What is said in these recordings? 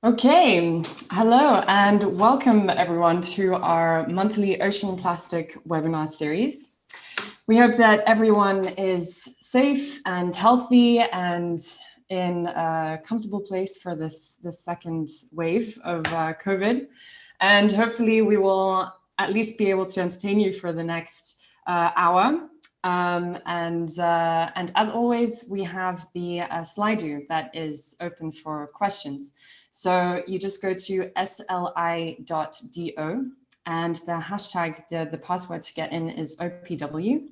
Okay, hello and welcome everyone to our monthly ocean plastic webinar series. We hope that everyone is safe and healthy and in a comfortable place for this second wave of COVID. And hopefully we will at least be able to entertain you for the next hour. And as always, we have the Slido that is open for questions. So you just go to sli.do and the hashtag, the password to get in is OPW.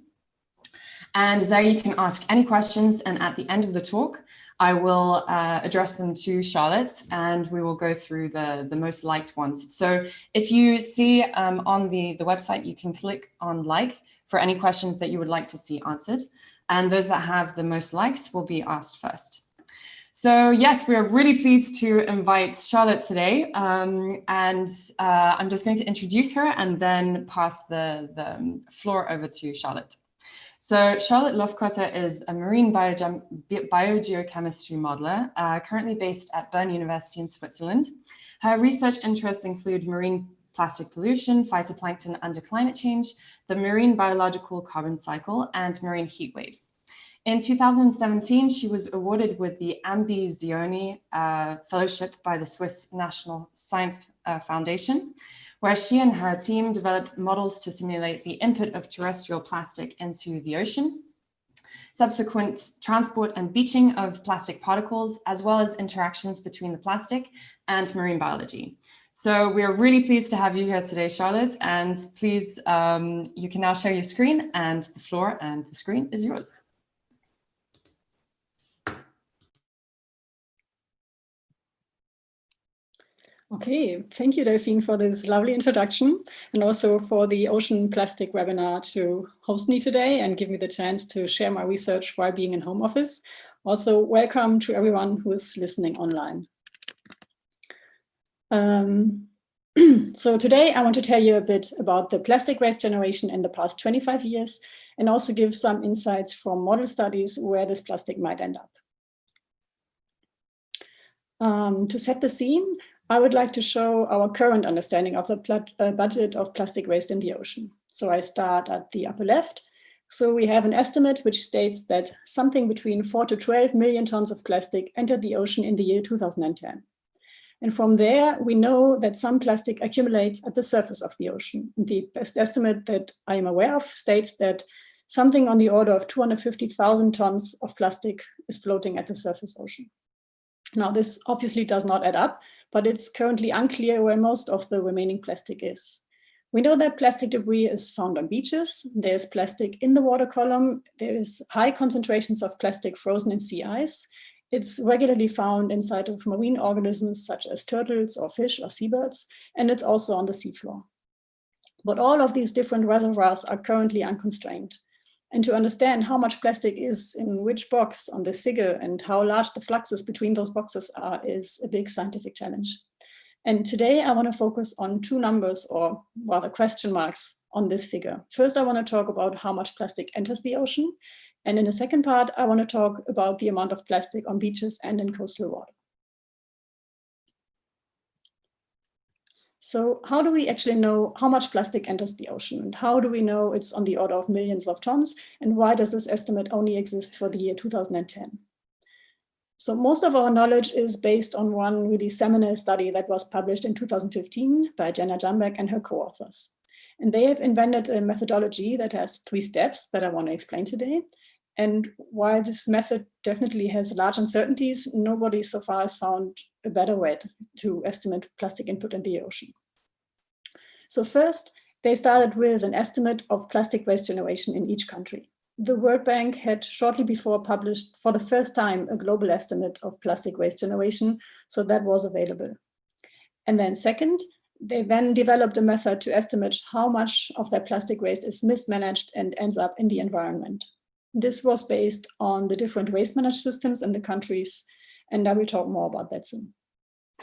And there you can ask any questions. And at the end of the talk, I will address them to Charlotte and we will go through the most liked ones. So if you see on the website, you can click on like for any questions that you would like to see answered. And those that have the most likes will be asked first. So yes, we are really pleased to invite Charlotte today. I'm just going to introduce her and then pass the floor over to Charlotte. So Charlotte Laufkötter is a marine biogeochemistry modeler, currently based at Bern University in Switzerland. Her research interests include marine plastic pollution, phytoplankton under climate change, the marine biological carbon cycle, and marine heat waves. In 2017, she was awarded with the Ambizioni Fellowship by the Swiss National Science Foundation, where she and her team developed models to simulate the input of terrestrial plastic into the ocean, subsequent transport and beaching of plastic particles, as well as interactions between the plastic and marine biology. So we are really pleased to have you here today, Charlotte, and please, you can now share your screen and the floor and the screen is yours. Okay, thank you, Delphine, for this lovely introduction and also for the Ocean Plastic webinar to host me today and give me the chance to share my research while being in home office. Also, welcome to everyone who is listening online. So today I want to tell you a bit about the plastic waste generation in the past 25 years and also give some insights from model studies where this plastic might end up. To set the scene, I would like to show our current understanding of the budget of plastic waste in the ocean. So I start at the upper left. So we have an estimate which states that something between 4 to 12 million tons of plastic entered the ocean in the year 2010. And from there, we know that some plastic accumulates at the surface of the ocean. The best estimate that I am aware of states that something on the order of 250,000 tons of plastic is floating at the surface ocean. Now, this obviously does not add up, but it's currently unclear where most of the remaining plastic is. We know that plastic debris is found on beaches. There's plastic in the water column. There is high concentrations of plastic frozen in sea ice. It's regularly found inside of marine organisms such as turtles or fish or seabirds, and it's also on the seafloor. But all of these different reservoirs are currently unconstrained. And to understand how much plastic is in which box on this figure and how large the fluxes between those boxes are is a big scientific challenge. And today I want to focus on two numbers, or rather question marks, on this figure. First, I want to talk about how much plastic enters the ocean. And in the second part, I want to talk about the amount of plastic on beaches and in coastal water. So how do we actually know how much plastic enters the ocean? And how do we know it's on the order of millions of tons? And why does this estimate only exist for the year 2010? So most of our knowledge is based on one really seminal study that was published in 2015 by Jenna Jambeck and her co-authors. And they have invented a methodology that has 3 steps that I want to explain today. And while this method definitely has large uncertainties, nobody so far has found a better way to estimate plastic input in the ocean. So first, they started with an estimate of plastic waste generation in each country. The World Bank had shortly before published for the first time a global estimate of plastic waste generation, so that was available. And then second, they then developed a method to estimate how much of that plastic waste is mismanaged and ends up in the environment. This was based on the different waste management systems in the countries, and I will talk more about that soon.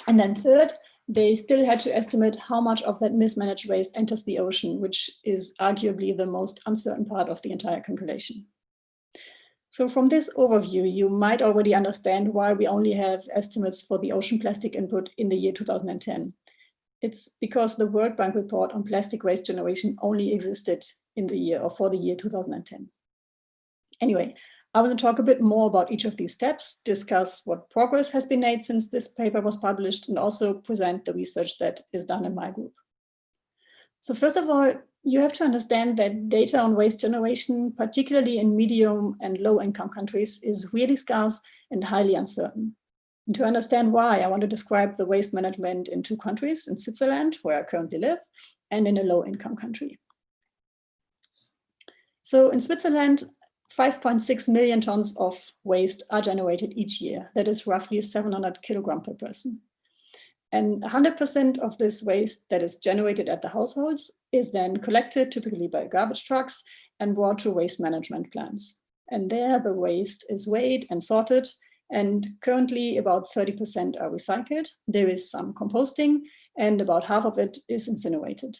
And then third, they still had to estimate how much of that mismanaged waste enters the ocean, which is arguably the most uncertain part of the entire calculation. So from this overview, you might already understand why we only have estimates for the ocean plastic input in the year 2010. It's because the World Bank report on plastic waste generation only existed in the year or for the year 2010. Anyway, I want to talk a bit more about each of these steps, discuss what progress has been made since this paper was published, and also present the research that is done in my group. So first of all, you have to understand that data on waste generation, particularly in medium and low income countries, is really scarce and highly uncertain. And to understand why, I want to describe the waste management in two countries, in Switzerland, where I currently live, and in a low-income country. So in Switzerland, 5.6 million tons of waste are generated each year. That is roughly 700 kilograms per person. And 100% of this waste that is generated at the households is then collected, typically by garbage trucks, and brought to waste management plants. And there the waste is weighed and sorted, and currently about 30% are recycled. There is some composting, and about half of it is incinerated.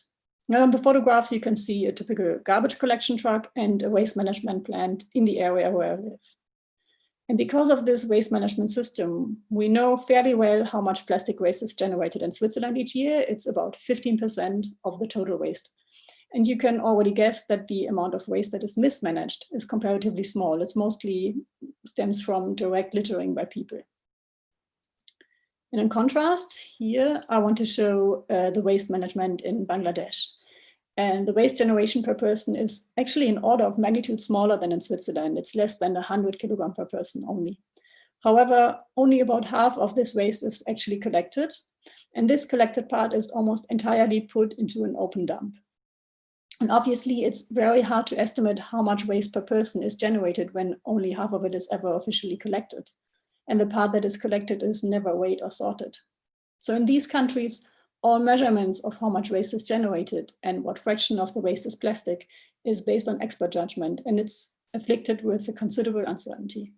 Now on the photographs, you can see a typical garbage collection truck and a waste management plant in the area where I live. And because of this waste management system, we know fairly well how much plastic waste is generated in Switzerland each year. It's about 15% of the total waste. And you can already guess that the amount of waste that is mismanaged is comparatively small. It's mostly stems from direct littering by people. And in contrast, here I want to show the waste management in Bangladesh. And the waste generation per person is actually an order of magnitude smaller than in Switzerland. It's less than 100 kilograms per person only. However, only about half of this waste is actually collected. And this collected part is almost entirely put into an open dump. And obviously, it's very hard to estimate how much waste per person is generated when only half of it is ever officially collected. And the part that is collected is never weighed or sorted. So in these countries, all measurements of how much waste is generated and what fraction of the waste is plastic is based on expert judgment, and it's afflicted with a considerable uncertainty.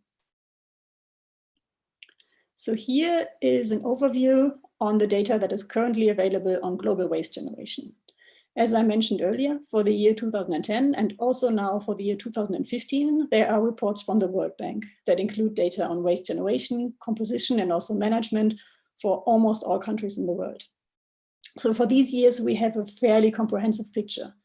So here is an overview on the data that is currently available on global waste generation. As I mentioned earlier, for the year 2010 and also now for the year 2015, there are reports from the World Bank that include data on waste generation, composition, and also management for almost all countries in the world. So for these years, we have a fairly comprehensive picture.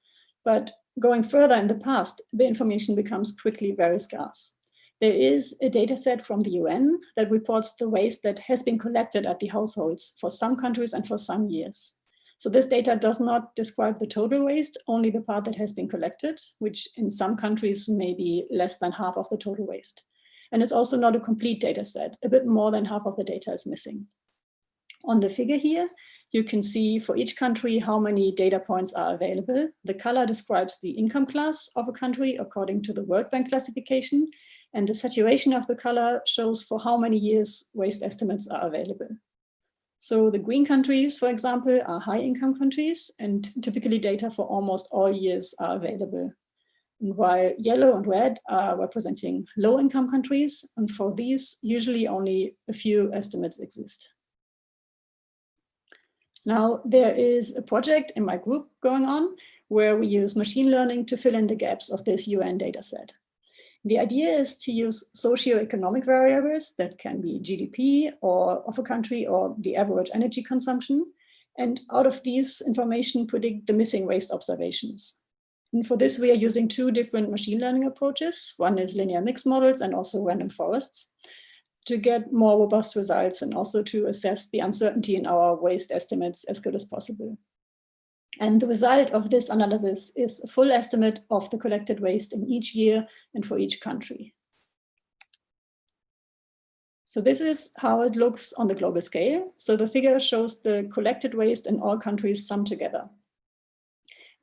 But going further in the past, the information becomes quickly very scarce. There is a data set from the UN that reports the waste that has been collected at the households for some countries and for some years. So this data does not describe the total waste, only the part that has been collected, which in some countries may be less than half of the total waste. And it's also not a complete data set. A bit more than half of the data is missing. On the figure here, you can see for each country how many data points are available. The color describes the income class of a country according to the World Bank classification, and the saturation of the color shows for how many years waste estimates are available. So the green countries, for example, are high income countries, and typically data for almost all years are available. And while yellow and red are representing low income countries, and for these, usually only a few estimates exist. Now, there is a project in my group going on where we use machine learning to fill in the gaps of this UN dataset. The idea is to use socioeconomic variables that can be GDP of a country or the average energy consumption, and out of these information predict the missing waste observations. And for this, we are using two different machine learning approaches. One is linear mixed models and also random forests, to get more robust results and also to assess the uncertainty in our waste estimates as good as possible. And the result of this analysis is a full estimate of the collected waste in each year and for each country. So this is how it looks on the global scale. So the figure shows the collected waste in all countries summed together.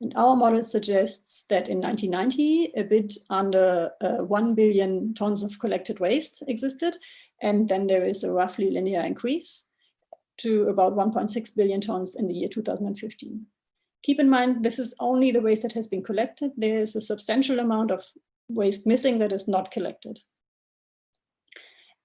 And our model suggests that in 1990, a bit under 1 billion tons of collected waste existed. And then there is a roughly linear increase to about 1.6 billion tons in the year 2015. Keep in mind, this is only the waste that has been collected. There is a substantial amount of waste missing that is not collected.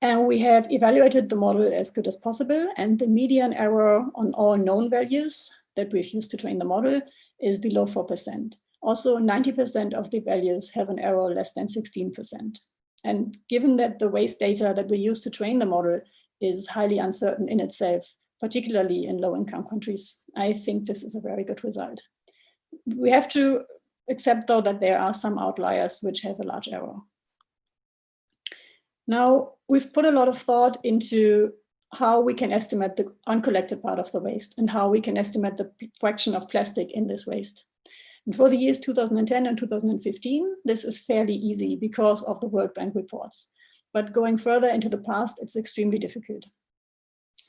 And we have evaluated the model as good as possible. And the median error on all known values that we've used to train the model is below 4%. Also, 90% of the values have an error less than 16%. And given that the waste data that we use to train the model is highly uncertain in itself, particularly in low-income countries, I think this is a very good result. We have to accept, though, that there are some outliers which have a large error. Now, we've put a lot of thought into how we can estimate the uncollected part of the waste and how we can estimate the fraction of plastic in this waste. And for the years 2010 and 2015, this is fairly easy because of the World Bank reports. But going further into the past, it's extremely difficult.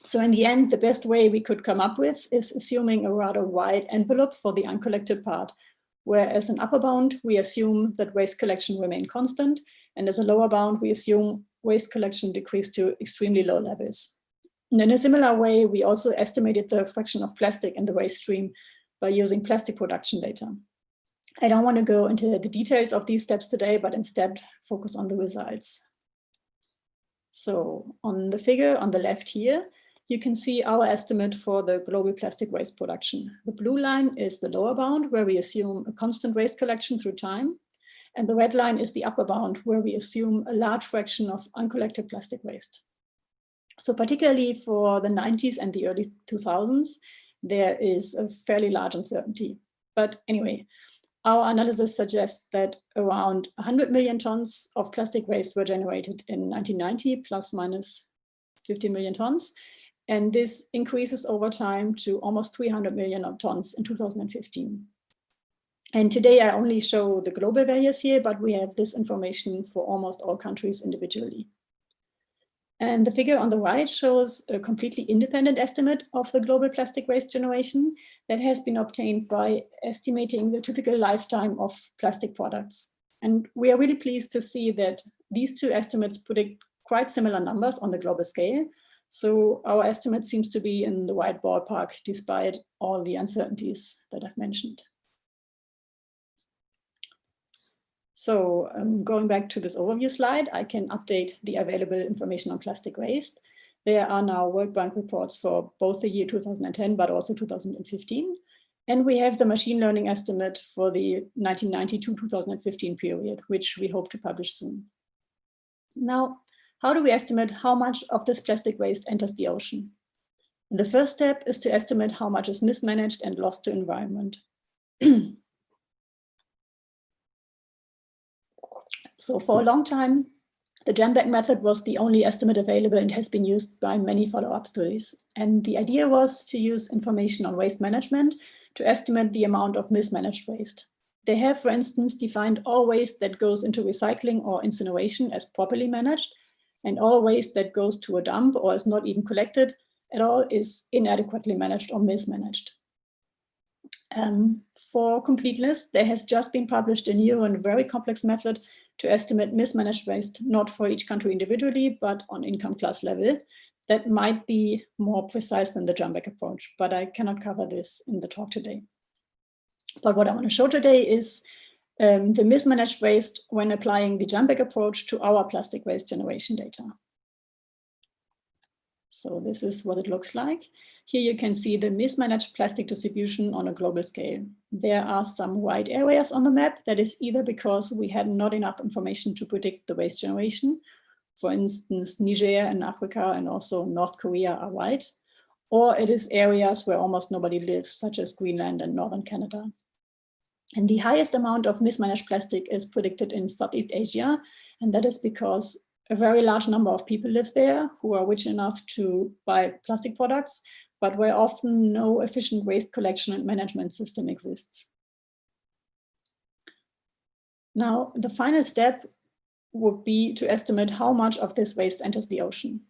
So in the end, the best way we could come up with is assuming a rather wide envelope for the uncollected part, where as an upper bound, we assume that waste collection remain constant, and as a lower bound, we assume waste collection decreased to extremely low levels. And in a similar way, we also estimated the fraction of plastic in the waste stream by using plastic production data. I don't want to go into the details of these steps today, but instead focus on the results. So on the figure on the left here, you can see our estimate for the global plastic waste production. The blue line is the lower bound, where we assume a constant waste collection through time. And the red line is the upper bound, where we assume a large fraction of uncollected plastic waste. So particularly for the 90s and the early 2000s, there is a fairly large uncertainty. But anyway, our analysis suggests that around 100 million tons of plastic waste were generated in 1990, plus minus 50 million tons. And this increases over time to almost 300 million tons in 2015. And today I only show the global values here, but we have this information for almost all countries individually. And the figure on the right shows a completely independent estimate of the global plastic waste generation that has been obtained by estimating the typical lifetime of plastic products. And we are really pleased to see that these two estimates predict quite similar numbers on the global scale. So our estimate seems to be in the right ballpark, despite all the uncertainties that I've mentioned. So going back to this overview slide, I can update the available information on plastic waste. There are now World Bank reports for both the year 2010, but also 2015. And we have the machine learning estimate for the 1990 to 2015 period, which we hope to publish soon. Now, how do we estimate how much of this plastic waste enters the ocean? And the first step is to estimate how much is mismanaged and lost to environment. So for a long time, the jam-bag method was the only estimate available and has been used by many follow-up studies. And the idea was to use information on waste management to estimate the amount of mismanaged waste. They have, for instance, defined all waste that goes into recycling or incineration as properly managed, and all waste that goes to a dump or is not even collected at all is inadequately managed or mismanaged. For completeness, there has just been published a new and very complex method to estimate mismanaged waste, not for each country individually, but on income class level. That might be more precise than the jam-bag approach, but I cannot cover this in the talk today. But what I want to show today is the mismanaged waste when applying the jam-bag approach to our plastic waste generation data. So this is what it looks like. Here you can see the mismanaged plastic distribution on a global scale. There are some white areas on the map. That is either because we had not enough information to predict the waste generation. For instance, Niger and Africa and also North Korea are white. Or it is areas where almost nobody lives, such as Greenland and Northern Canada. And the highest amount of mismanaged plastic is predicted in Southeast Asia. And that is because a very large number of people live there who are rich enough to buy plastic products, but where often no efficient waste collection and management system exists. Now, the final step would be to estimate how much of this waste enters the ocean.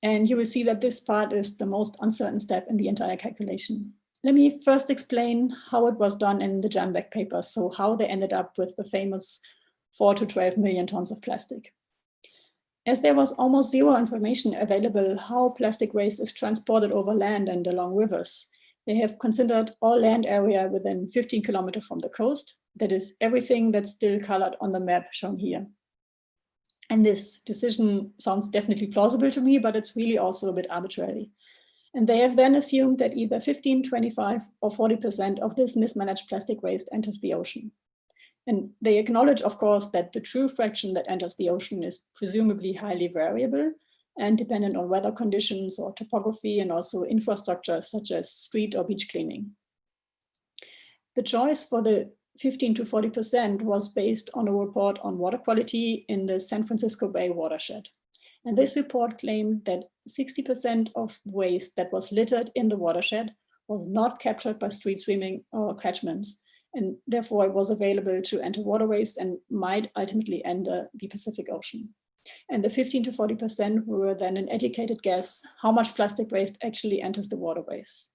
And you will see that this part is the most uncertain step in the entire calculation. Let me first explain how it was done in the jam-bag paper, so how they ended up with the famous 4 to 12 million tons of plastic. As there was almost zero information available how plastic waste is transported over land and along rivers, they have considered all land area within 15 kilometers from the coast. That is everything that's still colored on the map shown here. And this decision sounds definitely plausible to me, but it's really also a bit arbitrary. And they have then assumed that either 15, 25, or 40% of this mismanaged plastic waste enters the ocean. And they acknowledge, of course, that the true fraction that enters the ocean is presumably highly variable and dependent on weather conditions or topography and also infrastructure such as street or beach cleaning. The choice for the 15 to 40% was based on a report on water quality in the San Francisco Bay watershed. And this report claimed that 60% of waste that was littered in the watershed was not captured by street swimming or catchments, and therefore it was available to enter waterways and might ultimately enter the Pacific Ocean. And the 15 to 40% were then an educated guess how much plastic waste actually enters the waterways.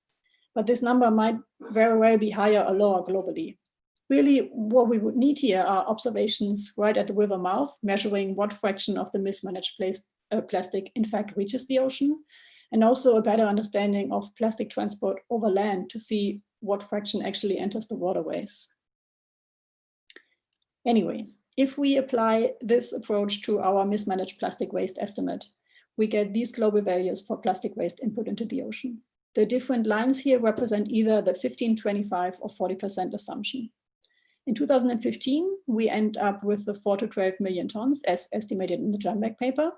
But this number might very well be higher or lower globally. Really, what we would need here are observations right at the river mouth, measuring what fraction of the mismanaged plastic in fact reaches the ocean, and also a better understanding of plastic transport over land to see what fraction actually enters the waterways. Anyway, if we apply this approach to our mismanaged plastic waste estimate, we get these global values for plastic waste input into the ocean. The different lines here represent either the 15, 25, or 40% assumption. In 2015, we end up with the 4 to 12 million tons as estimated in the JAMBAC paper,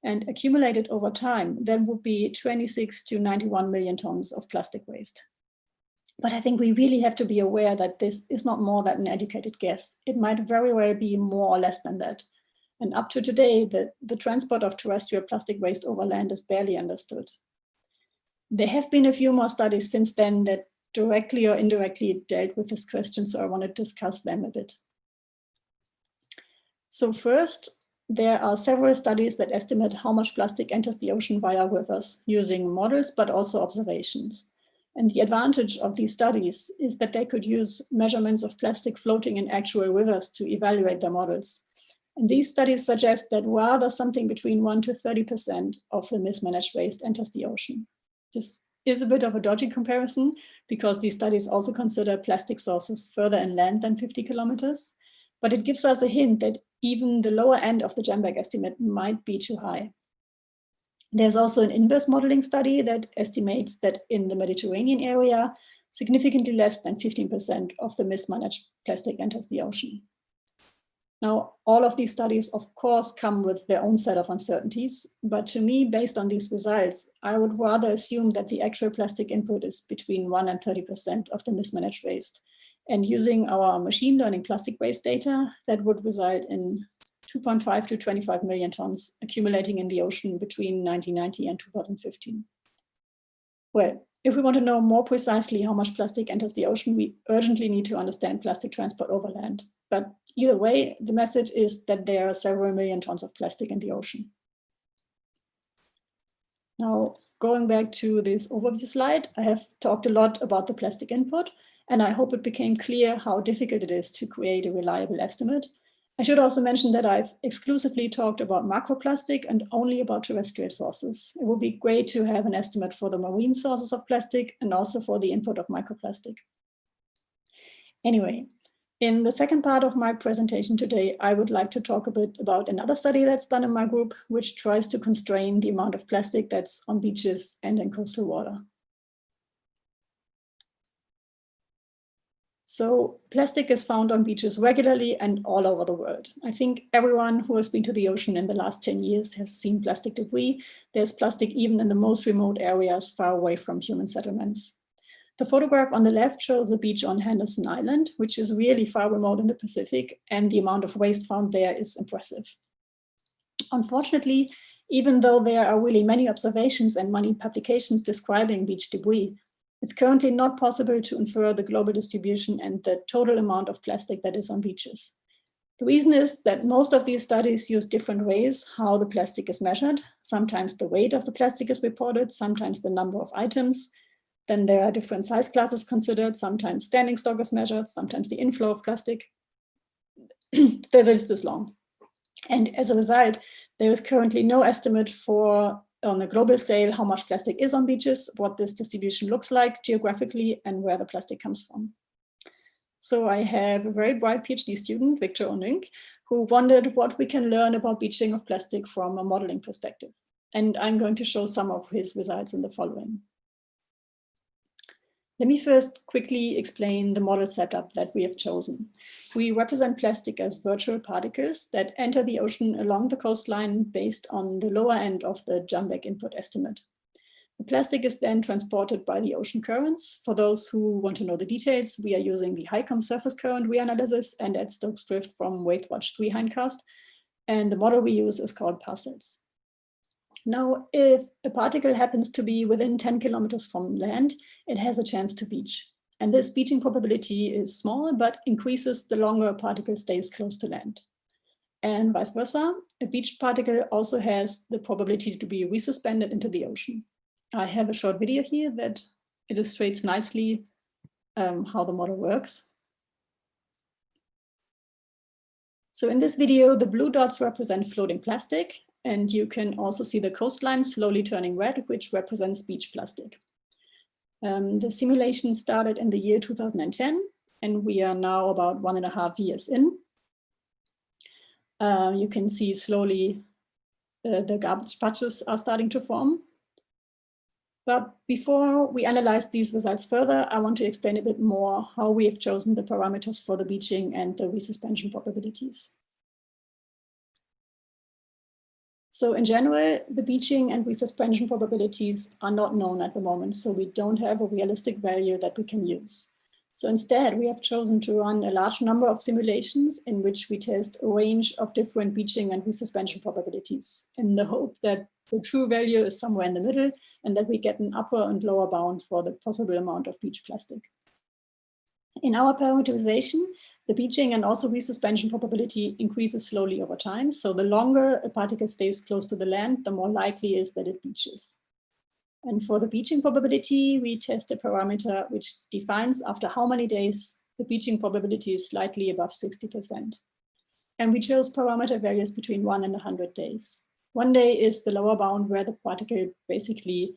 and accumulated over time, that would be 26 to 91 million tons of plastic waste. But I think we really have to be aware that this is not more than an educated guess. It might very well be more or less than that. And up to today, the transport of terrestrial plastic waste over land is barely understood. There have been a few more studies since then that directly or indirectly dealt with this question, so I want to discuss them a bit. So first, there are several studies that estimate how much plastic enters the ocean via rivers using models, but also observations. And the advantage of these studies is that they could use measurements of plastic floating in actual rivers to evaluate their models. And these studies suggest that rather something between 1 to 30% of the mismanaged waste enters the ocean. This is a bit of a dodgy comparison because these studies also consider plastic sources further inland than 50 kilometers, but it gives us a hint that even the lower end of the JAMBAC estimate might be too high. There's also an inverse modeling study that estimates that in the Mediterranean area, significantly less than 15% of the mismanaged plastic enters the ocean. Now, all of these studies, of course, come with their own set of uncertainties, but to me, based on these results, I would rather assume that the actual plastic input is between 1 and 30% of the mismanaged waste. And using our machine learning plastic waste data, that would result in 2.5 to 25 million tons accumulating in the ocean between 1990 and 2015. Well, if we want to know more precisely how much plastic enters the ocean, we urgently need to understand plastic transport over land. But either way, the message is that there are several million tons of plastic in the ocean. Now, going back to this overview slide, I have talked a lot about the plastic input, and I hope it became clear how difficult it is to create a reliable estimate. I should also mention that I've exclusively talked about macroplastic and only about terrestrial sources. It would be great to have an estimate for the marine sources of plastic and also for the input of microplastic. Anyway, in the second part of my presentation today, I would like to talk a bit about another study that's done in my group, which tries to constrain the amount of plastic that's on beaches and in coastal water. So plastic is found on beaches regularly and all over the world. I think everyone who has been to the ocean in the last 10 years has seen plastic debris. There's plastic even in the most remote areas far away from human settlements. The photograph on the left shows a beach on Henderson Island, which is really far remote in the Pacific, and the amount of waste found there is impressive. Unfortunately, even though there are really many observations and many publications describing beach debris, it's currently not possible to infer the global distribution and the total amount of plastic that is on beaches. The reason is that most of these studies use different ways how the plastic is measured. Sometimes the weight of the plastic is reported, sometimes the number of items. Then there are different size classes considered. Sometimes standing stock is measured, sometimes the inflow of plastic. The list is long. And as a result, there is currently no estimate for on a global scale, how much plastic is on beaches, what this distribution looks like geographically, and where the plastic comes from. So I have a very bright PhD student, Victor Onink, who wondered what we can learn about beaching of plastic from a modeling perspective. And I'm going to show some of his results in the following. Let me first quickly explain the model setup that we have chosen. We represent plastic as virtual particles that enter the ocean along the coastline based on the lower end of the jump-back input estimate. The plastic is then transported by the ocean currents. For those who want to know the details, we are using the HICOM surface current reanalysis and at Stokes Drift from WaveWatch 3 hindcast. And the model we use is called parcels. Now, if a particle happens to be within 10 kilometers from land, it has a chance to beach. And this beaching probability is small, but increases the longer a particle stays close to land. And vice versa, a beached particle also has the probability to be resuspended into the ocean. I have a short video here that illustrates nicely how the model works. So in this video, the blue dots represent floating plastic, and you can also see the coastline slowly turning red, which represents beach plastic. The simulation started in the year 2010, and we are now about 1.5 years in. You can see slowly the garbage patches are starting to form. But before we analyze these results further, I want to explain a bit more how we have chosen the parameters for the beaching and the resuspension probabilities. So in general, the beaching and resuspension probabilities are not known at the moment, so we don't have a realistic value that we can use. So instead, we have chosen to run a large number of simulations in which we test a range of different beaching and resuspension probabilities in the hope that the true value is somewhere in the middle and that we get an upper and lower bound for the possible amount of beach plastic. In our parameterization, the beaching and also resuspension probability increases slowly over time. So the longer a particle stays close to the land, the more likely it is that it beaches. And for the beaching probability, we test a parameter which defines after how many days the beaching probability is slightly above 60%. And we chose parameter values between 1 and 100 days. 1 day is the lower bound where the particle basically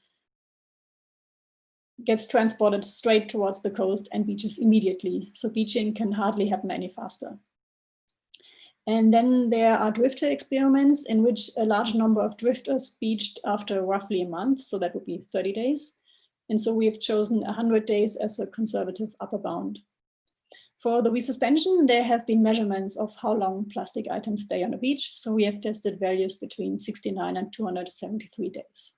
gets transported straight towards the coast and beaches immediately. So beaching can hardly happen any faster. And then there are drifter experiments in which a large number of drifters beached after roughly a month. So that would be 30 days. And so we have chosen 100 days as a conservative upper bound. For the resuspension, there have been measurements of how long plastic items stay on a beach. So we have tested values between 69 and 273 days.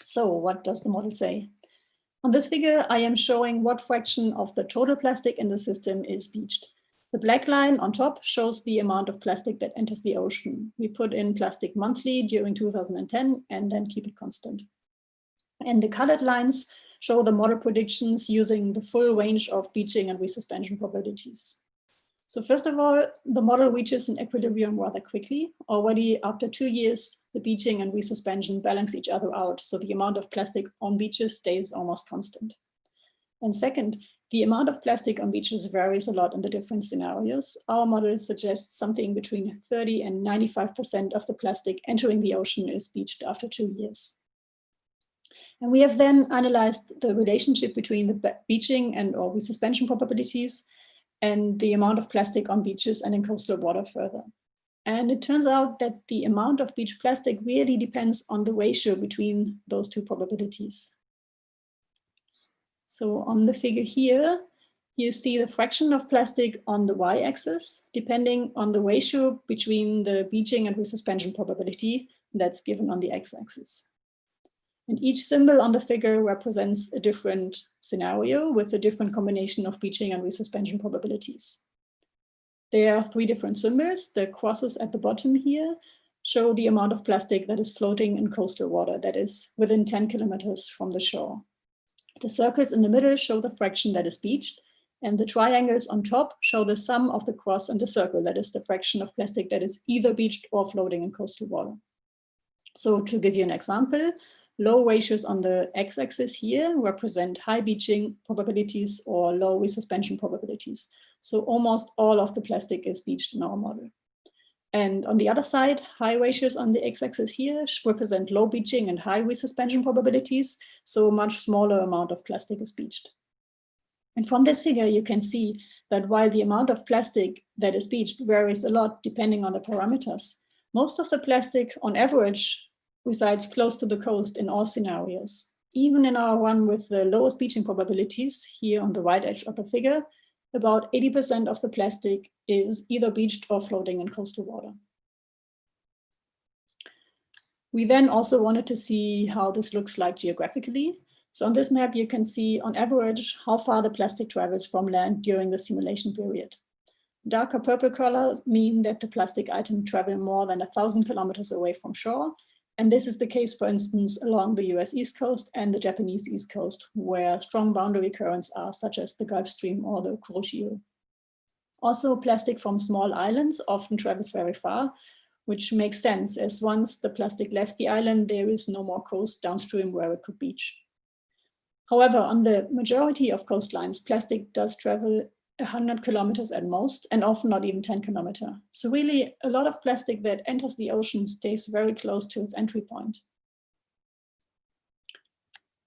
So what does the model say? On this figure, I am showing what fraction of the total plastic in the system is beached. The black line on top shows the amount of plastic that enters the ocean. We put in plastic monthly during 2010 and then keep it constant. And the colored lines show the model predictions using the full range of beaching and resuspension probabilities. So first of all, the model reaches an equilibrium rather quickly. Already after 2 years, the beaching and resuspension balance each other out. So the amount of plastic on beaches stays almost constant. And second, the amount of plastic on beaches varies a lot in the different scenarios. Our model suggests something between 30 and 95% of the plastic entering the ocean is beached after 2 years. And we have then analyzed the relationship between the beaching and or resuspension probabilities and the amount of plastic on beaches and in coastal water further. And it turns out that the amount of beach plastic really depends on the ratio between those two probabilities. So on the figure here, you see the fraction of plastic on the y-axis, depending on the ratio between the beaching and resuspension probability that's given on the x-axis. And each symbol on the figure represents a different scenario with a different combination of beaching and resuspension probabilities. There are 3 different symbols. The crosses at the bottom here show the amount of plastic that is floating in coastal water, that is within 10 kilometers from the shore. The circles in the middle show the fraction that is beached, and the triangles on top show the sum of the cross and the circle, that is the fraction of plastic that is either beached or floating in coastal water. So to give you an example, low ratios on the x-axis here represent high beaching probabilities or low resuspension probabilities. So almost all of the plastic is beached in our model. And on the other side, high ratios on the x-axis here represent low beaching and high resuspension probabilities. So a much smaller amount of plastic is beached. And from this figure, you can see that while the amount of plastic that is beached varies a lot depending on the parameters, most of the plastic on average resides close to the coast in all scenarios. even in our one with the lowest beaching probabilities, here on the right edge of the figure, about 80% of the plastic is either beached or floating in coastal water. We then also wanted to see how this looks like geographically. So on this map, you can see on average how far the plastic travels from land during the simulation period. Darker purple colors mean that the plastic item travel more than 1,000 kilometers away from shore. And this is the case, for instance, along the US East Coast and the Japanese East Coast, where strong boundary currents are, such as the Gulf Stream or the Kuroshio. Also, plastic from small islands often travels very far, which makes sense, as once the plastic left the island, there is no more coast downstream where it could beach. However, on the majority of coastlines, plastic does travel 100 kilometers at most, and often not even 10 kilometers. So really, a lot of plastic that enters the ocean stays very close to its entry point.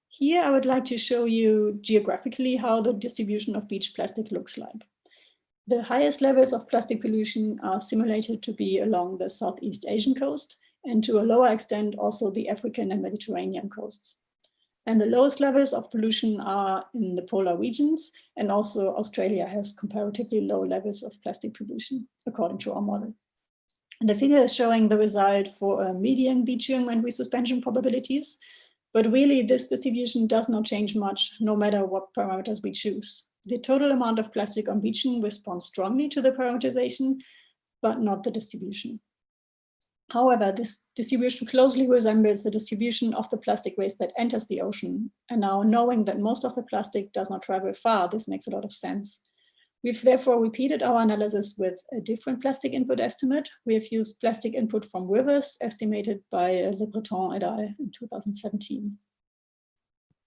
Here, I would like to show you geographically how the distribution of beach plastic looks like. The highest levels of plastic pollution are simulated to be along the Southeast Asian coast, and to a lower extent, also the African and Mediterranean coasts. And the lowest levels of pollution are in the polar regions, and also Australia has comparatively low levels of plastic pollution, according to our model. And the figure is showing the result for a median beaching and resuspension probabilities, but really this distribution does not change much, no matter what parameters we choose. The total amount of plastic on beaching responds strongly to the parameterization, but not the distribution. However, this distribution closely resembles the distribution of the plastic waste that enters the ocean. And now, knowing that most of the plastic does not travel far, this makes a lot of sense. We've therefore repeated our analysis with a different plastic input estimate. We have used plastic input from rivers, estimated by Le Breton et al. In 2017.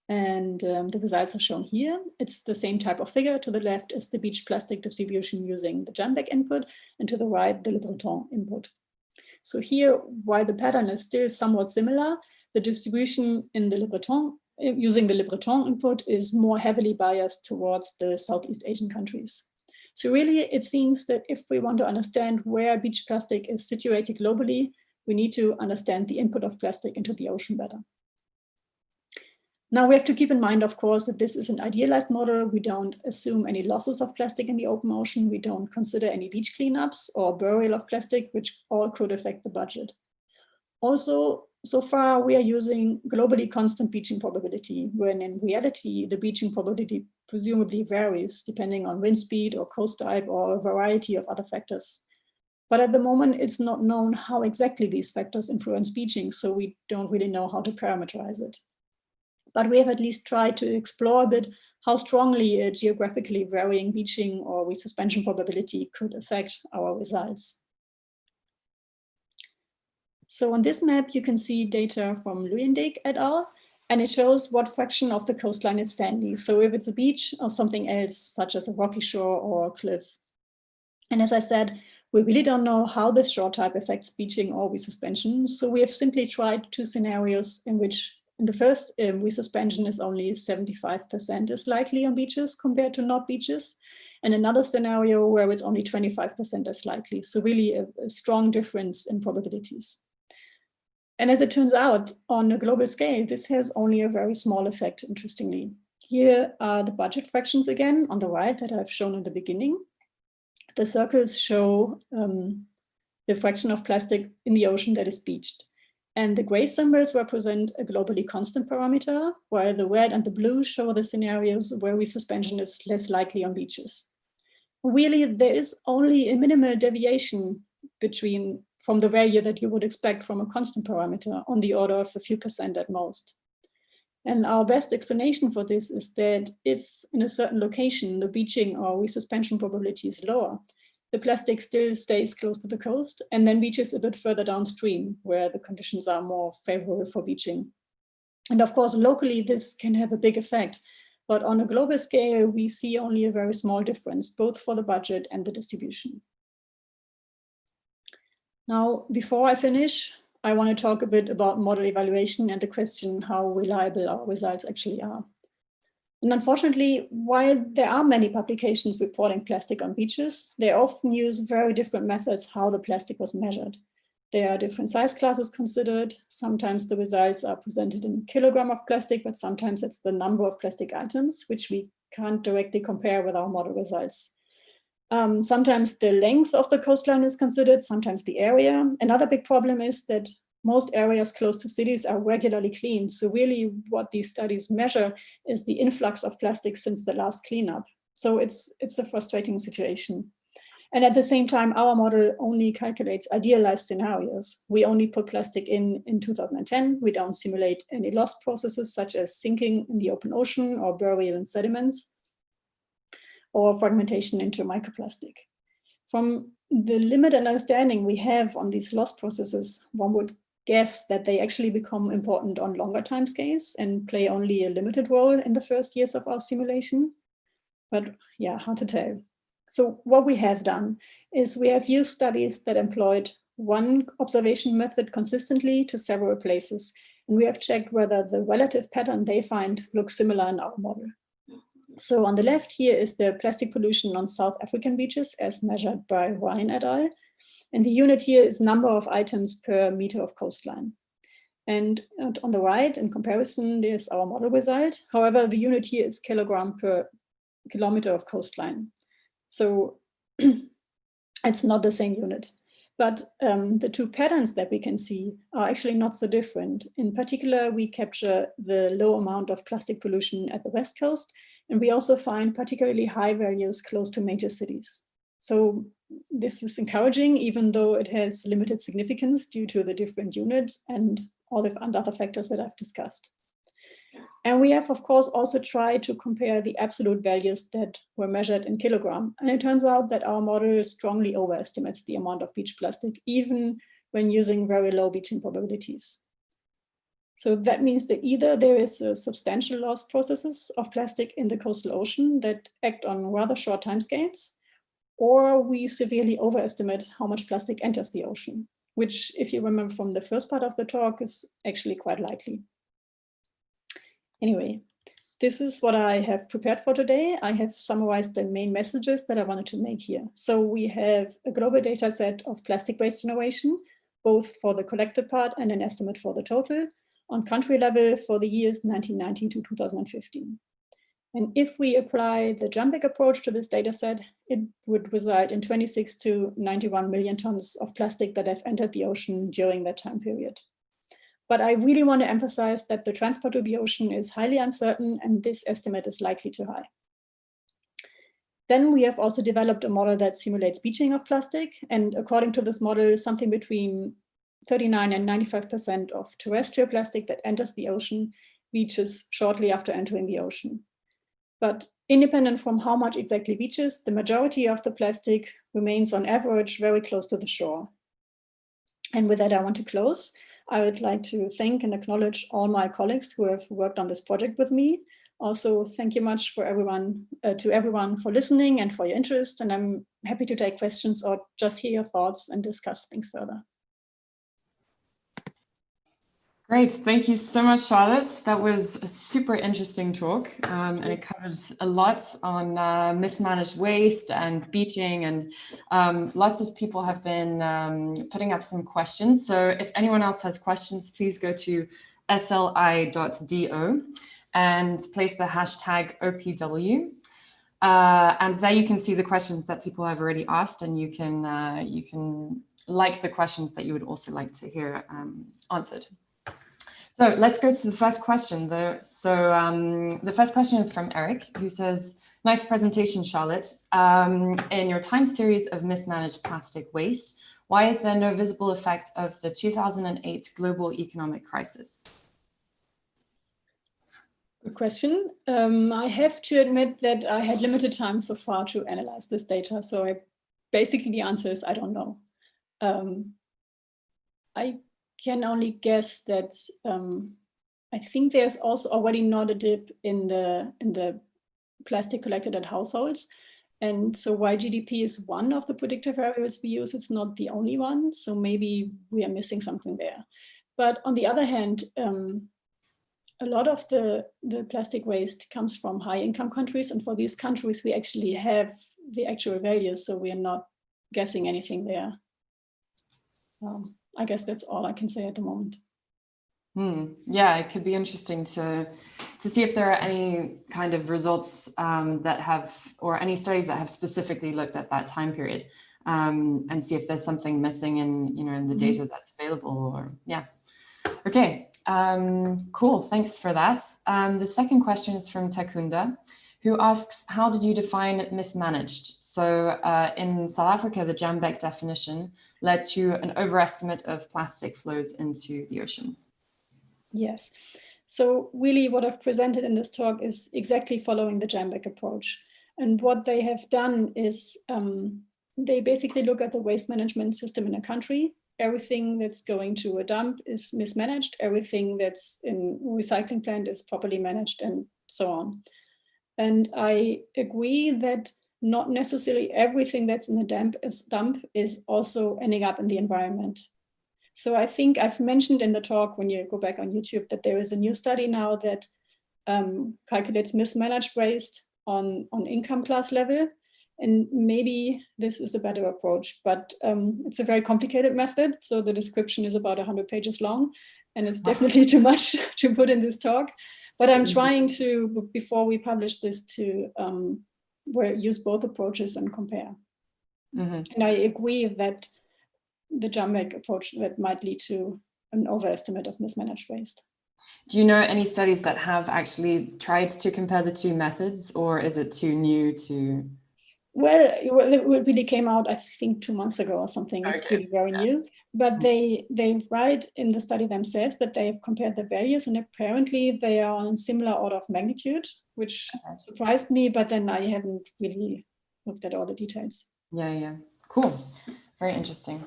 And the results are shown here. It's the same type of figure. To the left is the beach plastic distribution using the Janbeck input, and to the right, the Le Breton input. So here, while the pattern is still somewhat similar, the distribution in the Le Breton, using the Le Breton input, is more heavily biased towards the Southeast Asian countries. So really, it seems that if we want to understand where beach plastic is situated globally, we need to understand the input of plastic into the ocean better. Now we have to keep in mind, of course, that this is an idealized model. We don't assume any losses of plastic in the open ocean. We don't consider any beach cleanups or burial of plastic, which all could affect the budget. Also, so far we are using globally constant beaching probability, when in reality, the beaching probability presumably varies depending on wind speed or coast type or a variety of other factors. But at the moment, it's not known how exactly these factors influence beaching, so we don't really know how to parameterize it. But we have at least tried to explore a bit how strongly a geographically varying beaching or resuspension probability could affect our results. So on this map, you can see data from Luyendyk et al. And it shows what fraction of the coastline is sandy. So if it's a beach or something else, such as a rocky shore or a cliff. And as I said, we really don't know how this shore type affects beaching or resuspension. So we have simply tried two scenarios in which in the first, resuspension is only 75% as likely on beaches compared to not beaches, and another scenario where it's only 25% as likely. So really a strong difference in probabilities. And as it turns out, on a global scale, this has only a very small effect, interestingly. Here are the budget fractions again on the right that I've shown in the beginning. The circles show the fraction of plastic in the ocean that is beached. And the gray symbols represent a globally constant parameter, while the red and the blue show the scenarios where resuspension is less likely on beaches. Really, there is only a minimal deviation from the value that you would expect from a constant parameter, on the order of a few percent at most. And our best explanation for this is that if in a certain location the beaching or resuspension probability is lower, the plastic still stays close to the coast and then beaches a bit further downstream where the conditions are more favorable for beaching. And of course, locally, this can have a big effect, but on a global scale, we see only a very small difference, both for the budget and the distribution. Now, before I finish, I want to talk a bit about model evaluation and the question how reliable our results actually are. And unfortunately, while there are many publications reporting plastic on beaches, they often use very different methods how the plastic was measured. There are different size classes considered. Sometimes the results are presented in kilogram of plastic, but sometimes it's the number of plastic items, which we can't directly compare with our model results. Sometimes the length of the coastline is considered, sometimes the area. Another big problem is that most areas close to cities are regularly cleaned. So really what these studies measure is the influx of plastic since the last cleanup. So it's a frustrating situation. And at the same time, our model only calculates idealized scenarios. We only put plastic in 2010. We don't simulate any loss processes such as sinking in the open ocean or burial in sediments or fragmentation into microplastic. From the limited understanding we have on these loss processes, one would guess that they actually become important on longer timescales and play only a limited role in the first years of our simulation. But yeah, hard to tell. So what we have done is we have used studies that employed one observation method consistently to several places, and we have checked whether the relative pattern they find looks similar in our model. So on the left here is the plastic pollution on South African beaches as measured by Ryan et al. And the unit here is number of items per meter of coastline. And on the right, in comparison, there's our model result. However, the unit here is kilogram per kilometer of coastline. So it's not the same unit. But the two patterns that we can see are actually not so different. In particular, we capture the low amount of plastic pollution at the West Coast, and we also find particularly high values close to major cities. So this is encouraging, even though it has limited significance due to the different units and all the other factors that I've discussed. And we have, of course, also tried to compare the absolute values that were measured in kilogram. And it turns out that our model strongly overestimates the amount of beach plastic, even when using very low beaching probabilities. So that means that either there is a substantial loss processes of plastic in the coastal ocean that act on rather short timescales, or we severely overestimate how much plastic enters the ocean, which, if you remember from the first part of the talk, is actually quite likely. Anyway, this is what I have prepared for today. I have summarized the main messages that I wanted to make here. So we have a global data set of plastic waste generation, both for the collected part and an estimate for the total, on country level for the years 1990 to 2015. And if we apply the Jumbek approach to this data set, it would result in 26 to 91 million tons of plastic that have entered the ocean during that time period. But I really want to emphasize that the transport to the ocean is highly uncertain, and this estimate is likely too high. Then we have also developed a model that simulates beaching of plastic. And according to this model, something between 39 and 95% of terrestrial plastic that enters the ocean beaches shortly after entering the ocean. But independent from how much exactly beaches, the majority of the plastic remains on average very close to the shore. And with that, I want to close. I would like to thank and acknowledge all my colleagues who have worked on this project with me. Also, thank you much for everyone for listening and for your interest. And I'm happy to take questions or just hear your thoughts and discuss things further. Great, thank you so much, Charlotte. That was a super interesting talk, and it covered a lot on mismanaged waste and beaching, and lots of people have been putting up some questions. So if anyone else has questions, please go to sli.do and place the hashtag OPW. And there you can see the questions that people have already asked, and you can like the questions that you would also like to hear answered. So let's go to the first question. The first question is from Eric, who says, nice presentation, Charlotte. In your time series of mismanaged plastic waste, why is there no visible effect of the 2008 global economic crisis? Good question. I have to admit that I had limited time so far to analyze this data. So basically the answer is I don't know. I can only guess that I think there's also already not a dip in the plastic collected at households. And so while GDP is one of the predictive variables we use, it's not the only one. So maybe we are missing something there. But on the other hand, a lot of the plastic waste comes from high income countries. And for these countries, we actually have the actual values. So we are not guessing anything there. I guess that's all I can say at the moment. Yeah, it could be interesting to see if there are any kind of results that have, or any studies that have specifically looked at that time period, and see if there's something missing in, in the data that's available. Or yeah. Okay. Cool. Thanks for that. The second question is from Takunda, who asks, how did you define mismanaged? So in South Africa, the Jambek definition led to an overestimate of plastic flows into the ocean. Yes. So really what I've presented in this talk is exactly following the Jambek approach. And what they have done is they basically look at the waste management system in a country. Everything that's going to a dump is mismanaged. Everything that's in a recycling plant is properly managed, and so on. And I agree that not necessarily everything that's in a dump is also ending up in the environment. So I think I've mentioned in the talk, when you go back on YouTube, that there is a new study now that calculates mismanaged waste on income class level. And maybe this is a better approach, but it's a very complicated method. So the description is about 100 pages long, and it's definitely too much to put in this talk. But I'm trying to, before we publish this, to use both approaches and compare. And I agree that the Jambek approach that might lead to an overestimate of mismanaged waste. Do you know any studies that have actually tried to compare the two methods, or is it too new to? Well, it really came out, I think, 2 months ago or something. It's really very new. But they write in the study themselves that they've compared the values, and apparently they are on a similar order of magnitude, which surprised me, but then I haven't really looked at all the details. Yeah. Cool. Very interesting.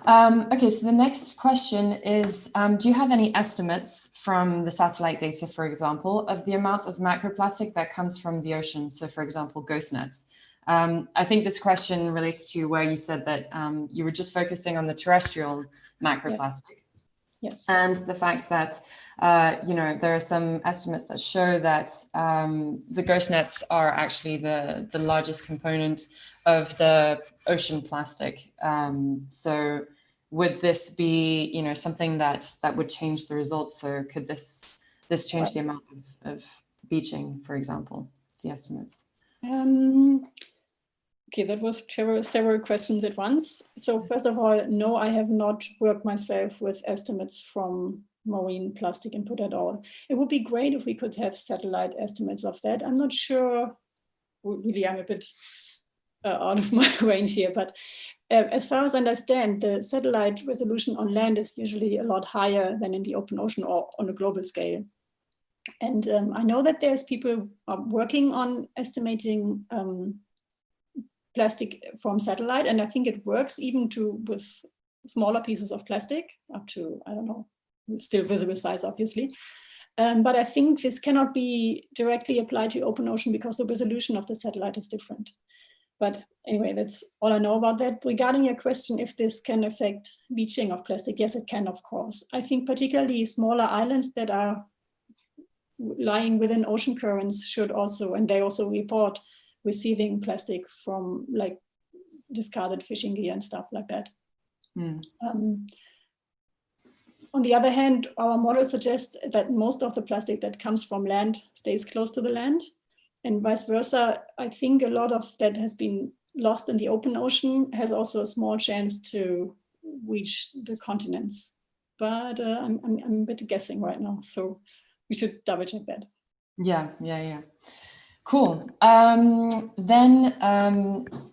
Okay, so the next question is, do you have any estimates from the satellite data, for example, of the amount of macroplastic that comes from the ocean? So, for example, ghost nets. I think this question relates to where you said that you were just focusing on the terrestrial macroplastic. Yes. And the fact that, there are some estimates that show that the ghost nets are actually the largest component of the ocean plastic. So would this be, something that would change the results? So could this change the amount of beaching, for example, the estimates? Okay, that was several questions at once. So first of all, no, I have not worked myself with estimates from marine plastic input at all. It would be great if we could have satellite estimates of that. I'm not sure, really, I'm a bit out of my range here, but as far as I understand, the satellite resolution on land is usually a lot higher than in the open ocean or on a global scale. And I know that there's people working on estimating plastic from satellite, and I think it works even with smaller pieces of plastic up to, I don't know, still visible size, obviously. But I think this cannot be directly applied to open ocean because the resolution of the satellite is different. But anyway, that's all I know about that. Regarding your question, if this can affect beaching of plastic, yes, it can, of course. I think particularly smaller islands that are lying within ocean currents should also, and they also report receiving plastic from like discarded fishing gear and stuff like that. On the other hand, our model suggests that most of the plastic that comes from land stays close to the land, and vice versa. I think a lot of that has been lost in the open ocean has also a small chance to reach the continents. But I'm a bit guessing right now, so we should double check that. Yeah. Cool. Then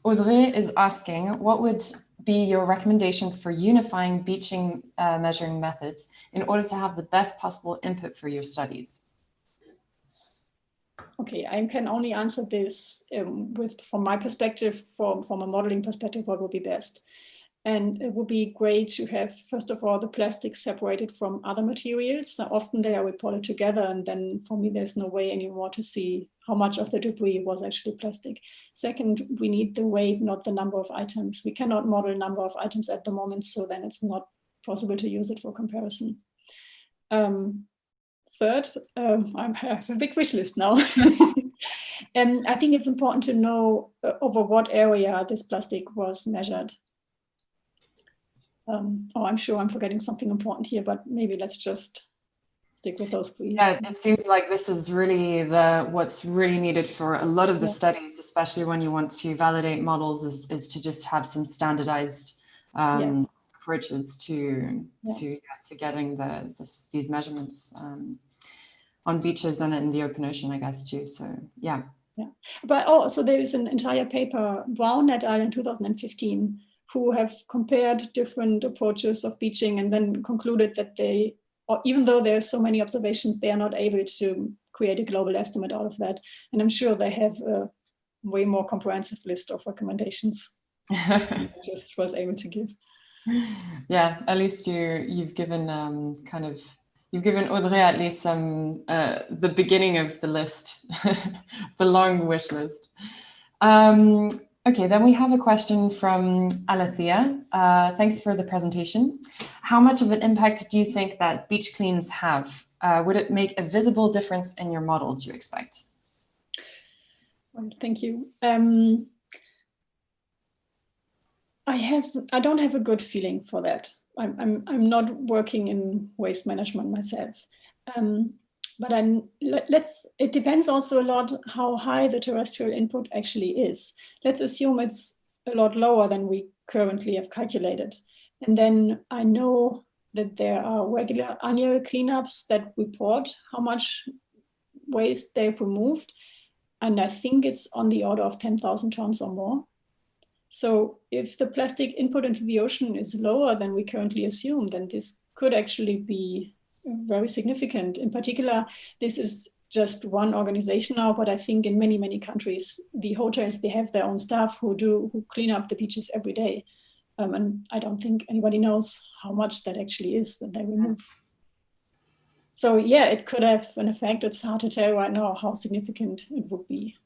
Audrey is asking, what would be your recommendations for unifying beaching measuring methods in order to have the best possible input for your studies? Okay, I can only answer this from my perspective, from a modeling perspective, what would be best. And it would be great to have, first of all, the plastics separated from other materials. So often they are reported together, and then for me, there's no way anymore to see how much of the debris was actually plastic. Second, we need the weight, not the number of items. We cannot model number of items at the moment, so then it's not possible to use it for comparison. Third, I have a big wish list now. And I think it's important to know over what area this plastic was measured. Oh, I'm sure I'm forgetting something important here, but maybe let's just stick with those three. Yeah, it seems like this is really what's really needed for a lot of the studies, especially when you want to validate models, is to just have some standardized approaches to getting these measurements on beaches and in the open ocean, I guess, too. So yeah. Yeah, but so there is an entire paper, Brown et al. In 2015, who have compared different approaches of beaching and then concluded that they, or even though there are so many observations, they are not able to create a global estimate out of that. And I'm sure they have a way more comprehensive list of recommendations I just was able to give. Yeah, at least you've given you've given Audrey at least some the beginning of the list, the long wish list. Okay, then we have a question from Alethea. Thanks for the presentation. How much of an impact do you think that beach cleans have? Would it make a visible difference in your model, do you expect? Well, thank you. I don't have a good feeling for that. I'm not working in waste management myself. But it depends also a lot how high the terrestrial input actually is. Let's assume it's a lot lower than we currently have calculated. And then I know that there are regular annual cleanups that report how much waste they've removed. And I think it's on the order of 10,000 tons or more. So if the plastic input into the ocean is lower than we currently assume, then this could actually be very significant. In particular, this is just one organization now, but I think in many, many countries, the hotels, they have their own staff who clean up the beaches every day. And I don't think anybody knows how much that actually is that they remove. So yeah, it could have an effect. It's hard to tell right now how significant it would be.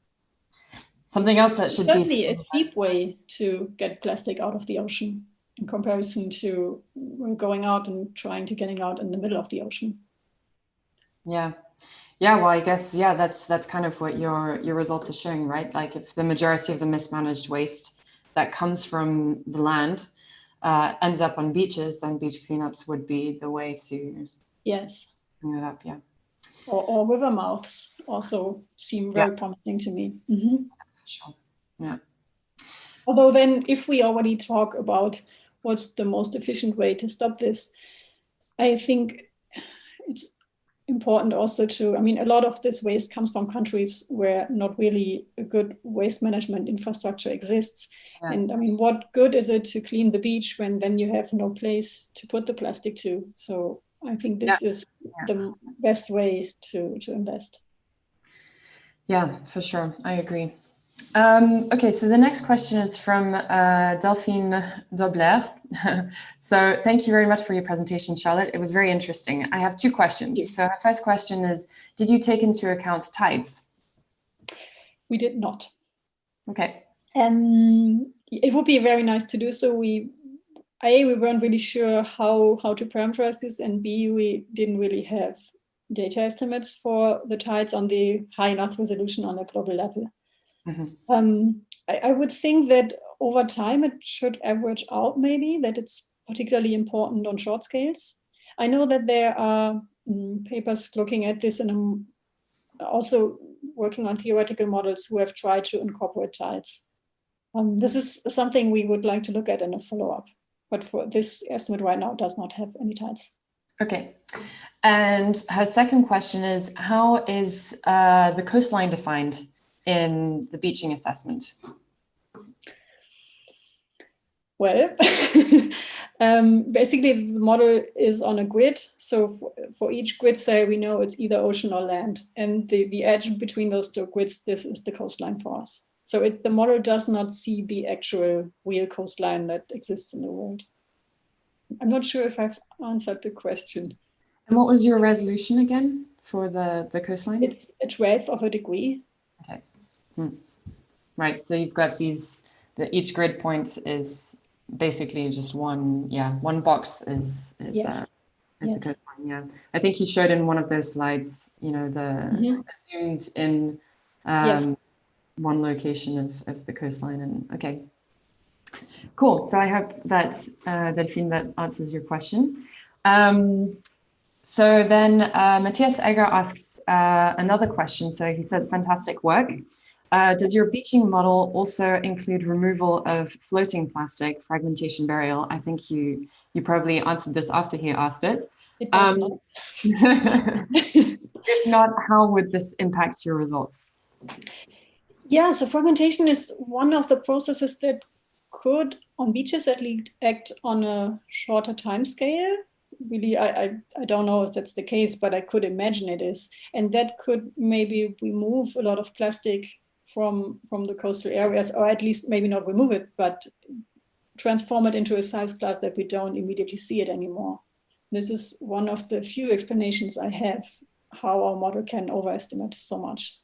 Something else that should certainly a cheap way to get plastic out of the ocean in comparison to going out and trying to getting out in the middle of the ocean. Yeah. Yeah, well, I guess, yeah, that's kind of what your results are showing, right? Like if the majority of the mismanaged waste that comes from the land ends up on beaches, then beach cleanups would be the way to clean it up, yeah. Or river mouths also seem very promising to me. Mm-hmm. For sure, yeah. Although then if we already talk about what's the most efficient way to stop this, I think it's important also to, I mean, a lot of this waste comes from countries where not really a good waste management infrastructure exists. Yeah. And I mean, what good is it to clean the beach when then you have no place to put the plastic to? So I think this is the best way to invest. Yeah, for sure. I agree. Okay, so the next question is from Delphine Dobler. So thank you very much for your presentation, Charlotte. It was very interesting. I have two questions. So her first question is, did you take into account tides? We did not. Okay. It would be very nice to do so. We weren't really sure how to parameterize this, and B, we didn't really have data estimates for the tides on the high enough resolution on a global level. Mm-hmm. I would think that over time it should average out, maybe, that it's particularly important on short scales. I know that there are papers looking at this and also working on theoretical models who have tried to incorporate tides. This is something we would like to look at in a follow-up, but for this estimate right now, it does not have any tides. Okay. And her second question is, how is the coastline defined in the beaching assessment? Well, basically the model is on a grid. So for each grid cell, we know it's either ocean or land. And the edge between those two grids, this is the coastline for us. So the model does not see the actual real coastline that exists in the world. I'm not sure if I've answered the question. And what was your resolution again for the coastline? It's a 1/12 of a degree. Okay. Right, so you've got each grid point is basically just one box is yes. the coastline, yeah. I think you showed in one of those slides, you know, assumed in one location of the coastline, and okay. Cool. So I hope that, Delphine, that answers your question. So then Matthias Egger asks another question. So he says, fantastic work. Does your beaching model also include removal of floating plastic, fragmentation burial? I think you probably answered this after he asked it. It does not. If not, how would this impact your results? Yeah, so fragmentation is one of the processes that could, on beaches at least, act on a shorter time scale. Really, I don't know if that's the case, but I could imagine it is. And that could maybe remove a lot of plastic from the coastal areas, or at least maybe not remove it, but transform it into a size class that we don't immediately see it anymore. This is one of the few explanations I have how our model can overestimate so much.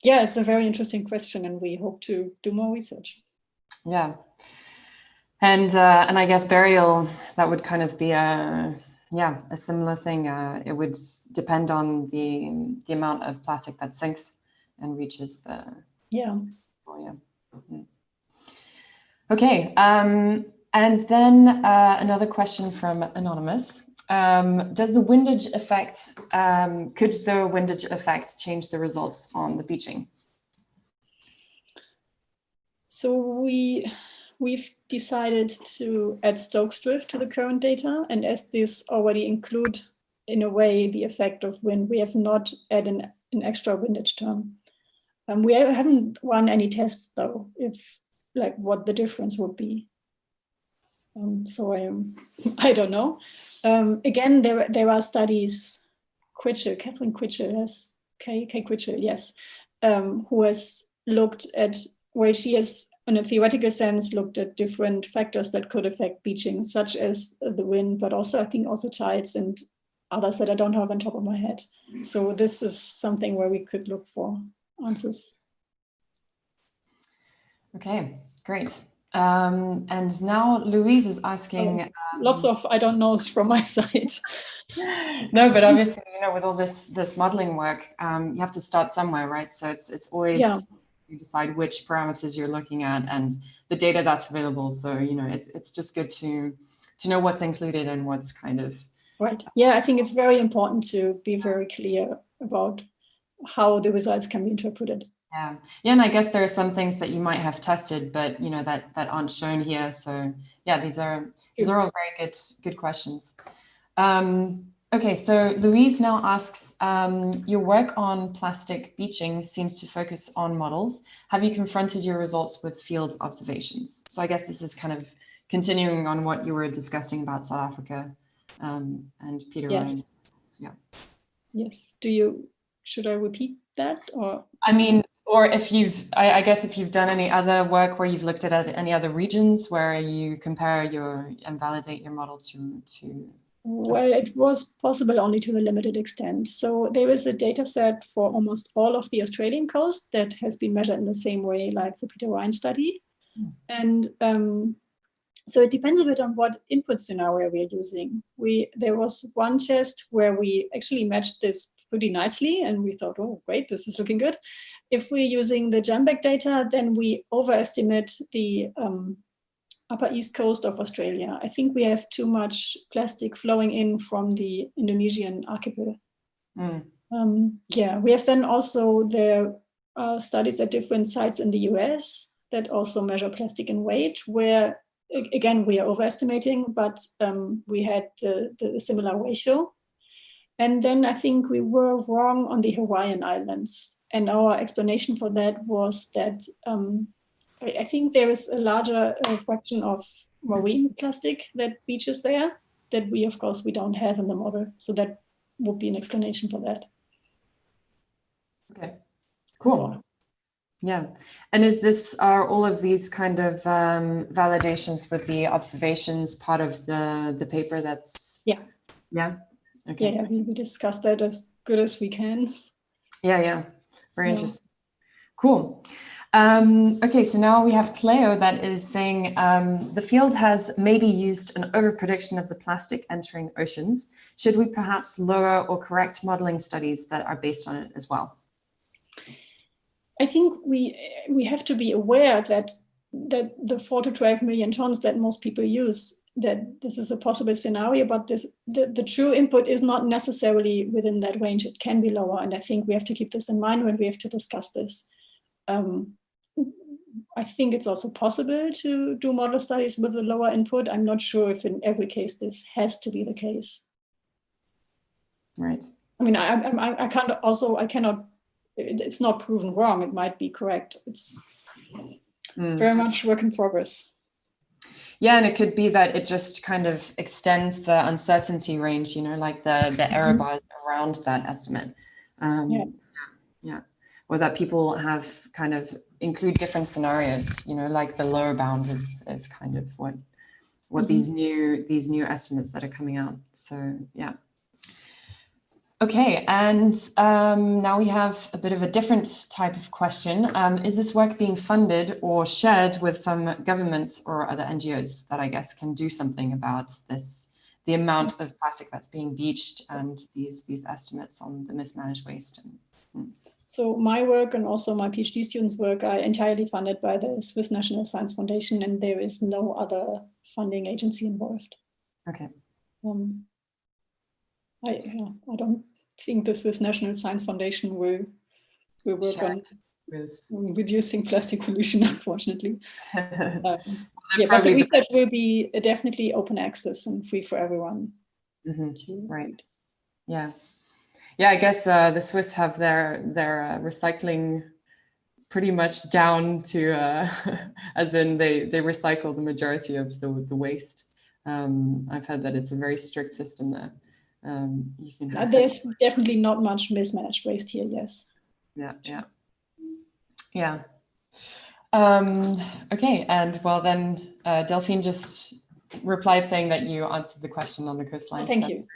Yeah, it's a very interesting question, and we hope to do more research. Yeah, and I guess burial, that would kind of be a similar thing. It would depend on the amount of plastic that sinks and reaches the. Yeah. Oh yeah. Mm-hmm. Okay, and then another question from Anonymous. Does the windage effect, could the windage effect change the results on the beaching? So we've decided to add Stokes drift to the current data, and as this already include in a way the effect of wind, we have not added an extra windage term. We haven't run any tests though, if like what the difference would be. So I don't know. Again, there are studies. Catherine Quitchell has K Quitchell, yes, who has looked at, well, she has, in a theoretical sense, looked at different factors that could affect beaching, such as the wind, but also I think also tides and others that I don't have on top of my head. So this is something where we could look for answers. Okay, great. And now Louise is asking. Lots of I don't knows from my side. No, but obviously, you know, with all this modeling work, you have to start somewhere, right? So it's always you decide which parameters you're looking at and the data that's available. So you know, it's just good to know what's included and what's kind of right. Yeah, I think it's very important to be very clear about how the results can be interpreted. Yeah, yeah, and I guess there are some things that you might have tested, but you know that aren't shown here. So yeah, these are all very good questions. Okay, so Louise now asks, your work on plastic beaching seems to focus on models. Have you confronted your results with field observations? So I guess this is kind of continuing on what you were discussing about South Africa and Peter Ryan. Yeah. Yes. Should I repeat that, or? I mean, or if you've, I guess if you've done any other work where you've looked at any other regions where you compare and validate your model to. Well, it was possible only to a limited extent. So there is a data set for almost all of the Australian coast that has been measured in the same way like the Peter Ryan study. And so it depends a bit on what input scenario we are using. There was one test where we actually matched this pretty nicely, and we thought, oh, great, this is looking good. If we're using the JAMBAC data, then we overestimate the upper east coast of Australia. I think we have too much plastic flowing in from the Indonesian archipelago. Yeah, we have then also there are studies at different sites in the US that also measure plastic in weight, where again we are overestimating, but we had the similar ratio. And then I think we were wrong on the Hawaiian Islands, and our explanation for that was that I think there is a larger fraction of marine plastic that beaches there that we, of course, we don't have in the model. So that would be an explanation for that. Okay, cool. Yeah, and are all of these kind of validations with the observations part of the paper? That's yeah. Okay. Yeah, we discussed that as good as we can. Yeah, very interesting. Cool. Okay, so now we have Cleo that is saying the field has maybe used an overprediction of the plastic entering oceans. Should we perhaps lower or correct modeling studies that are based on it as well? I think we have to be aware that that the 4 to 12 million tons that most people use, that this is a possible scenario, but the true input is not necessarily within that range. It can be lower, and I think we have to keep this in mind when we have to discuss this. I think it's also possible to do model studies with a lower input. I'm not sure if in every case this has to be the case. Right. I mean, I cannot, it's not proven wrong. It might be correct. It's very much work in progress. Yeah, and it could be that it just kind of extends the uncertainty range, you know, like the error bars around that estimate. Yeah. Or that people have kind of include different scenarios, you know, like the lower bound is kind of what these new estimates that are coming out. So yeah. Okay, and now we have a bit of a different type of question. Is this work being funded or shared with some governments or other NGOs that I guess can do something about this, the amount of plastic that's being beached and these estimates on the mismanaged waste? So my work and also my PhD students' work are entirely funded by the Swiss National Science Foundation, and there is no other funding agency involved. Okay. I don't think the Swiss National Science Foundation will work on reducing plastic pollution, unfortunately. But the research will be definitely open access and free for everyone. Right. Yeah. Yeah, I guess the Swiss have their recycling pretty much down to, as in they recycle the majority of the waste. I've heard that it's a very strict system there. You can there's definitely not much mismanaged waste here, yes. Yeah. Okay, and well then Delphine just replied saying that you answered the question on the coastline. Thank you.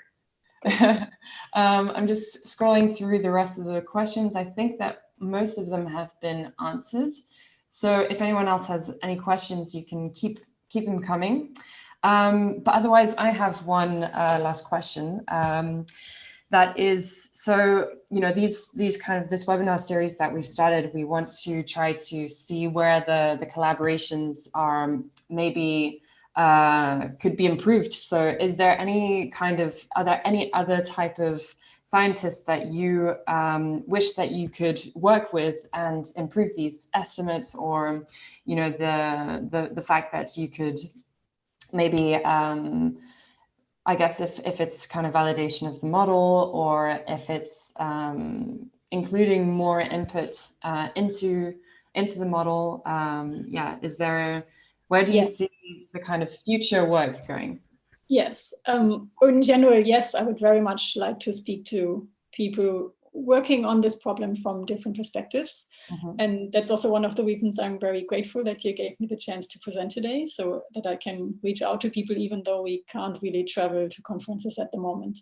I'm just scrolling through the rest of the questions. I think that most of them have been answered. So if anyone else has any questions, you can keep them coming. But otherwise, I have one last question. That is, so, you know, this webinar series that we've started, we want to try to see where the collaborations are maybe could be improved. So is there any are there any other type of scientists that you wish that you could work with and improve these estimates, or, you know, the fact that you could maybe, I guess if it's kind of validation of the model, or if it's including more input into the model, where do you see the kind of future work going? Yes, in general, yes, I would very much like to speak to people working on this problem from different perspectives. And that's also one of the reasons I'm very grateful that you gave me the chance to present today, so that I can reach out to people even though we can't really travel to conferences at the moment.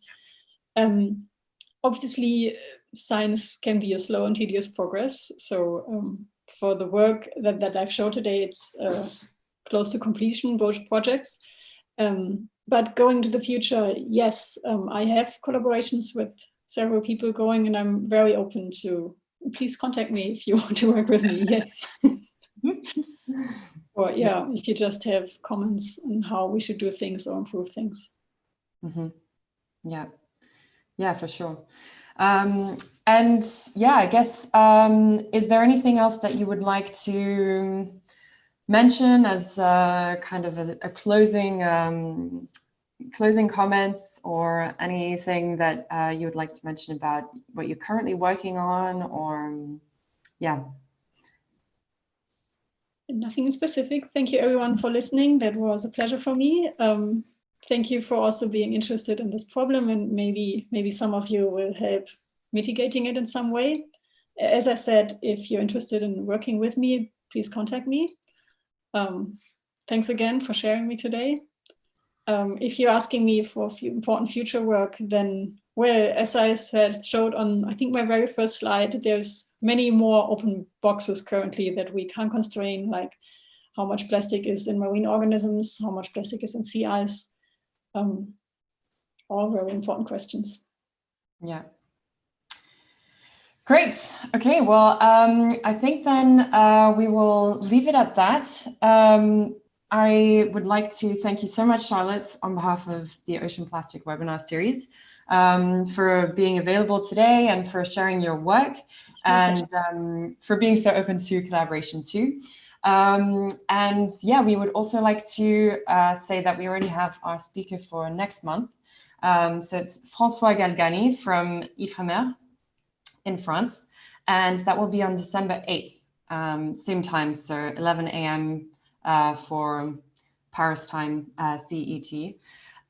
Obviously, science can be a slow and tedious progress. So for the work that I've showed today, it's close to completion, both projects. But going to the future, yes, I have collaborations with several people going, and I'm very open to, please contact me if you want to work with me, yes. Or if you just have comments on how we should do things or improve things. Yeah, for sure. And yeah, I guess, is there anything else that you would like to mention as kind of a closing comments, or anything that you would like to mention about what you're currently working on, or Nothing specific. Thank you everyone for listening. That was a pleasure for me. Thank you for also being interested in this problem, and maybe some of you will help mitigating it in some way. As I said, if you're interested in working with me, please contact me. Thanks again for sharing me today. If you're asking me for important future work, then, well, as I showed on, I think, my very first slide, there's many more open boxes currently that we can't constrain, like how much plastic is in marine organisms, how much plastic is in sea ice. All very important questions. Yeah. Great. Okay, well, I think then we will leave it at that. I would like to thank you so much, Charlotte, on behalf of the Ocean Plastic webinar series, for being available today and for sharing your work and for being so open to collaboration too. And yeah, we would also like to say that we already have our speaker for next month. So it's François Galgani from Ifremer in France, and that will be on December 8th, same time, so 11 a.m. For Paris time, CET.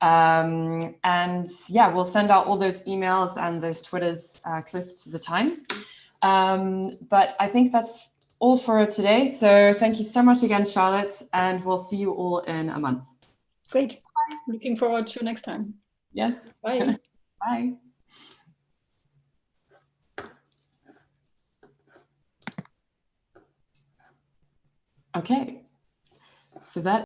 And yeah, we'll send out all those emails and those Twitters close to the time. But I think that's all for today. So thank you so much again, Charlotte, and we'll see you all in a month. Great. Bye. Looking forward to next time. Yes. Bye. Bye. Okay, so that